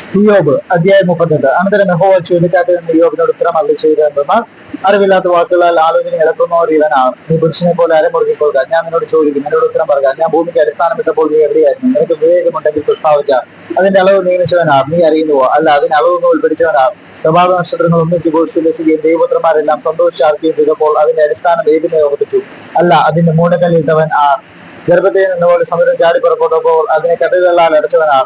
ഇയ്യോബ് അധ്യായം 38. അനന്തരം യഹോവ ചുഴലിക്കാറ്റിൽ നിന്ന് ഇയ്യോബിനോട് ഉത്തരം അരുളി ചെയ്തതെന്നാൽ, അറിവില്ലാത്ത വാക്കുകളാൽ ആലോചന എളുപ്പമോർ ഇവനാണ്. നീ പുരുഷനെ പോലെ അരമുറുകിക്കൊള്ളുക. ഞാൻ നിന്നോട് ചോദിക്കും, എന്നോട് ഉത്തരം പറയുക. ഞാൻ ഭൂമിക്ക് അടിസ്ഥാനമിട്ടപ്പോൾ നീ എവിടെയായിരുന്നു? നിനക്ക് വിവേകമുണ്ടെങ്കിൽ പ്രസ്താവിച്ച അതിന്റെ അളവ് നിയമിച്ചവനാർ. നീ അറിയുന്നുവോ? അല്ല, അതിന് അളവ് നൂൽ പിടിച്ചവനാർ. പ്രഭാത നക്ഷത്രങ്ങൾ ഒന്നിച്ച് ഉല്ലസിക്കുകയും ദൈവപുത്രന്മാരെല്ലാം സന്തോഷിച്ചാർക്കുകയും ചെയ്തപ്പോൾ അതിന്റെ അടിസ്ഥാനം ഏതിനെ ഉറപ്പിച്ചു? അല്ല, അതിന്റെ മൂടക്കല്ലിട്ടവൻ ആ. ഗർഭത്തിൽ നിന്നുപോലെ സമുദ്രം ചാടി പുറപ്പെട്ടപ്പോൾ അതിനെ കഥകളാൽ അടച്ചവനാർ.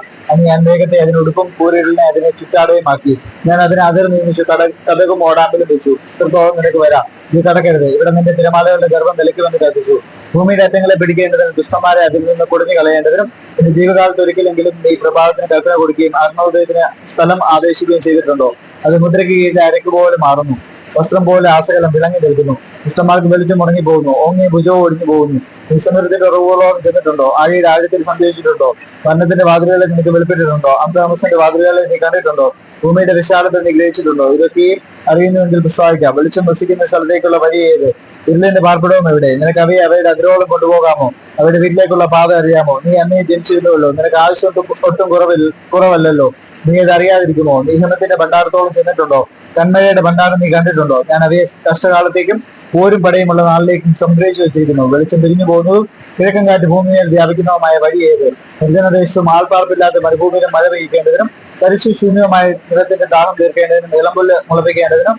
ഞാൻ മേഘത്തെ അതിനൊടുക്കും കൂരിടലിനെ അതിനെ ചുറ്റാടയുമാക്കി. ഞാൻ അതിനെ അതിർ നിയമിച്ചു, കഥകും ഓടാമ്പിലും വെച്ചു. ഇത്രത്തോളം നിനക്ക് വരാം, നീ കടക്കരുത്. ഇവിടെ നിന്റെ തിരമാലകളുടെ ഗർഭം വിലയ്ക്കുവെന്ന് കത്തിച്ചു. ഭൂമിയുടെ അറ്റങ്ങളെ പിടിക്കേണ്ടതിനും ദുഷ്ടന്മാരെ അതിൽ നിന്ന് കുടഞ്ഞു കളയേണ്ടതിനും നിന്റെ ജീവകാലത്ത് ഒരിക്കലെങ്കിലും നീ പ്രഭാതത്തിന് കൽപ്പന കൊടുക്കുകയും അഗ്നോദയത്തിന് സ്ഥലം ആദേശിക്കുകയും ചെയ്തിട്ടുണ്ടോ? അത് മുദ്രയ്ക്ക് കീഴിൽ അരക്ക് പോലെ മാറുന്നു, വസ്ത്രം പോലെ ആസകലം വിളങ്ങി നിൽക്കുന്നു. ദുഷ്ടന്മാർക്ക് വെളിച്ചം മുടങ്ങി പോകുന്നു, ഓങ്ങിയ ഭുജവും ഒടിഞ്ഞു പോകുന്നു. നീ സമുദ്രത്തിന്റെ ഉറവുകളോളം ചെന്നിട്ടുണ്ടോ? ആഴിയുടെ ആഴത്തിൽ സഞ്ചരിച്ചിട്ടുണ്ടോ? വർണ്ണത്തിന്റെ വാതിലുകളെ നിനക്ക് വെളിപ്പെട്ടിട്ടുണ്ടോ? അബ്രാമസിന്റെ വാതിലുകളെ നീ കണ്ടിട്ടുണ്ടോ? ഭൂമിയുടെ വിശാലത്തെ നീ ഗ്രഹിച്ചിട്ടുണ്ടോ? ഇതൊക്കെയും അറിയുന്നുവെങ്കിൽ പ്രസ്താവിക്കാം. വെളിച്ചം വസിക്കുന്ന സ്ഥലത്തേക്കുള്ള വഴി ഏത്? ഇരുളിന്റെ പാർപ്പിടവും എവിടെ? നിനക്ക് അവയെ അവയുടെ അതിരോളം കൊണ്ടുപോകാമോ? അവരുടെ വീട്ടിലേക്കുള്ള പാത അറിയാമോ? നീ അന്നേ ജനിച്ചിരുന്നുവല്ലോ, നിനക്ക് ആവശ്യം ഒട്ടും കുറവല്ലല്ലോ. നീ അത് അറിയാതിരിക്കുമോ? നീ ഹിമത്തിന്റെ ഭണ്ഡാരത്തോളം ചെന്നിട്ടുണ്ടോ? കന്മഴയുടെ ഭണ്ഡാരം നീ കണ്ടിട്ടുണ്ടോ? ഞാൻ അവയെ കഷ്ടകാലത്തേക്കും പോരും പടയുമുള്ള നാളിലേക്കും സംഗ്രഹിച്ചു വെച്ചിരിക്കുന്നു. വെളിച്ചം പിരിഞ്ഞു പോകുന്നതും കിഴക്കൻ കാറ്റ് ഭൂമിയിൽ വ്യാപിക്കുന്നതുമായ വഴി ഏത്? നിർജ്ജനദേശത്തും ആൾപ്പാർപ്പില്ലാത്ത മരുഭൂമിയിലും മഴ പെയ്യിക്കേണ്ടതിനും തരിശു ശൂന്യമായ നിലത്തിന്റെ ദാഹം തീർക്കേണ്ടതിനും ഇളമ്പുല്ല് മുളപ്പിക്കേണ്ടതിനും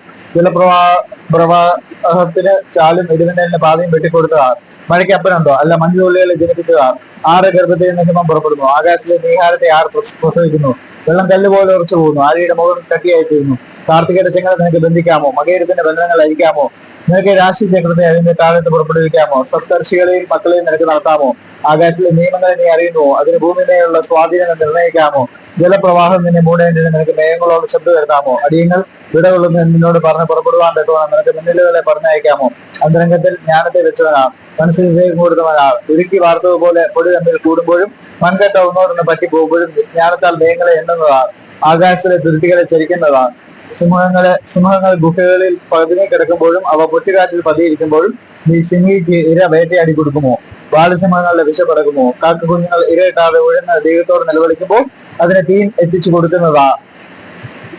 പ്രവാഹത്തിന് ചാലും ഇടിമിന്നലിന് പാതയും വെട്ടിക്കൊടുത്തതാണ്. മഴയ്ക്ക് അപ്പനുണ്ടോ? അല്ല, മഞ്ഞുതുള്ളികളെ ജനിപ്പിച്ചതാണ്. ആറ് ഗർഭത്തിൽ നിന്ന് ഹിമം പുറപ്പെടുന്നു, ആകാശത്തിലെ നീഹാരത്തെ ആർ പ്രസവിക്കുന്നു. വെള്ളം കല്ലുപോലെ ഉറച്ചു പോകുന്നു, ആഴിയുടെ മുഖം കട്ടിയായിത്തീരുന്നു. കാർത്തികയുടെ ചെങ്ങല നിനക്ക് ബന്ധിക്കാമോ? മകേരത്തിന്റെ ബന്ധനങ്ങൾ അഴിക്കാമോ? നിനക്ക് രാശി ചക്രത്തെ അതിന്റെ താഴത്ത് പുറപ്പെടുവിക്കാമോ? സപ്തർഷികളെയും മക്കളെയും നിനക്ക് നടത്താമോ? ആകാശത്തിലെ നിയമങ്ങളെ നീ അറിയുന്നുവോ? അതിന് ഭൂമിയിലുള്ള സ്വാധീനങ്ങൾ നിർണ്ണയിക്കാമോ? ജലപ്രവാഹം നിന്നെ മൂടേണ്ടതിന് നിനക്ക് മേഘങ്ങളോട് ശബ്ദം വരുത്താമോ? അടിയങ്ങൾ വിടകൊള്ളുന്ന നിന്നോട് പറഞ്ഞ് പുറപ്പെടുവാൻ തട്ടുവാണ് നിനക്ക് മിന്നലുകളെ പറഞ്ഞയക്കാമോ? അന്തരംഗത്തിൽ ജ്ഞാനത്തെ വെച്ചവനാ, മനസ്സിൽ വിവേകം കൊടുത്തവനാ. ഉരുക്കി വാർത്തതുപോലെ പൊടി തമ്മിൽ കൂടുമ്പോഴും മൺകട്ട ഒന്നോടൊന്ന് പറ്റിപ്പോകുമ്പോഴും ജ്ഞാനത്താൽ മേഘങ്ങളെ എണ്ണുന്നതാണ്. ആകാശത്തിലെ തുരുത്തികളെ ചരിക്കുന്നതാണ്. സിംഹങ്ങൾ ഗുഹകളിൽ പതിനെ കിടക്കുമ്പോഴും അവ പൊറ്റുകാറ്റിൽ പതിയിരിക്കുമ്പോഴും നീ സിംഹിക്ക് ഇര വേട്ടയാടി കൊടുക്കുമോ? ബാലസിംഹങ്ങളുടെ വിശപ്പടക്കുമോ? കാക്കക്കുഞ്ഞുങ്ങൾ ഇരയിട്ടാതെ ഉഴന്ന് ദൈവത്തോട് നിലവിളിക്കുമ്പോൾ അതിനെ തീൻ എത്തിച്ചു കൊടുക്കുന്നതാ.